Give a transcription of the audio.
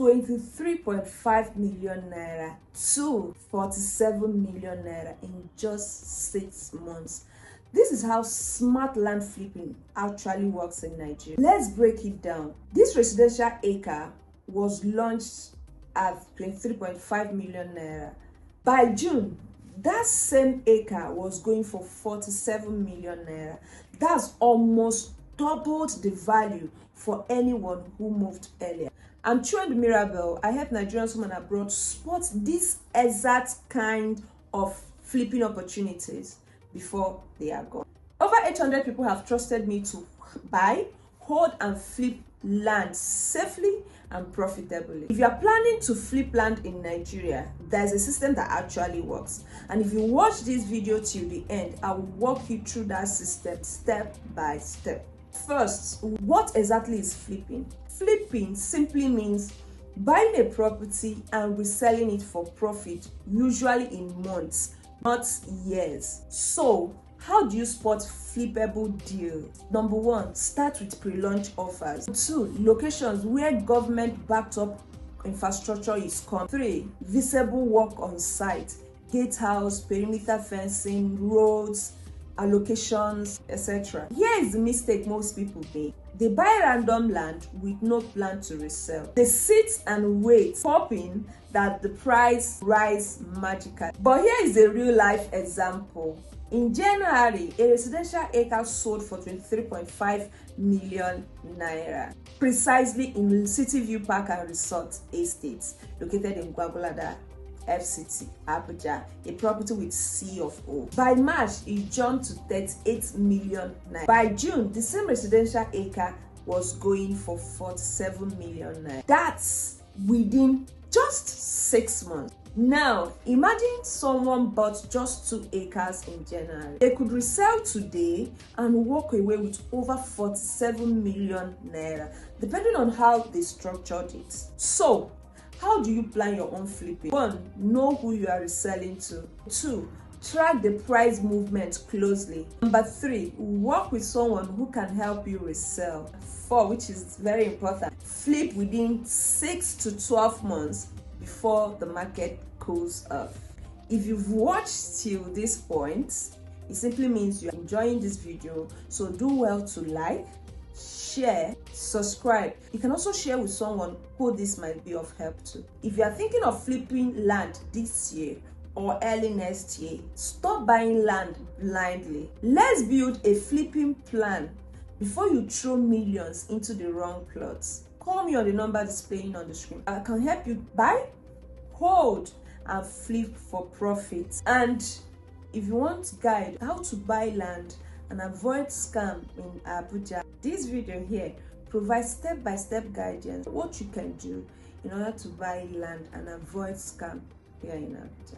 23.5 million naira to 47 million naira in just 6 months. This is how smart land flipping actually works in Nigeria. Let's break it down. This residential acre was launched at 23.5 million naira. By June, that same acre was going for 47 million naira. That's almost doubled the value for anyone who moved earlier. I'm trying the Mirabel. I help Nigerians home and abroad spot this exact kind of flipping opportunities before they are gone. Over 800 people have trusted me to buy, hold, and flip land safely and profitably. If you are planning to flip land in Nigeria, there's a system that actually works. And if you watch this video till the end, I will walk you through that system step by step. First, what exactly is flipping? Flipping simply means buying a property and reselling it for profit, usually in months, not years. So, how do you spot flippable deals? Number 1, start with pre-launch offers. 2, locations where government-backed up infrastructure is coming. 3, visible work on site, gatehouse, perimeter fencing, roads, allocations, etc. Here is the mistake most people make. They buy random land with no plan to resell. They sit and wait, hoping that the price rise magically. But here is a real life example. In January, a residential acre sold for 23.5 million naira, precisely in City View Park and Resort Estate, located in Gwagwalada, FCT, Abuja, a property with C of O. By March, it jumped to 38 million naira. By June, the same residential acre was going for 47 million naira. That's within just 6 months. Now, imagine someone bought just 2 acres in January. They could resell today and walk away with over 47 million naira, depending on how they structured it. So, how do you plan your own flipping? 1, know who you are reselling to. 2, track the price movement closely. Number 3, work with someone who can help you resell. 4, which is very important, flip within 6 to 12 months before the market cools off. If you've watched till this point, it simply means you're enjoying this video. So do well to like, share, subscribe. You can also share with someone who this might be of help to. If you are thinking of flipping land this year or early next year, stop buying land blindly. Let's build a flipping plan before you throw millions into the wrong plots. Call me on the number displaying on the screen. I can help you buy, hold, and flip for profit. And if you want guide how to buy land and avoid scam in Abuja, this video here provides step-by-step guidance what you can do in order to buy land and avoid scam here in Abuja.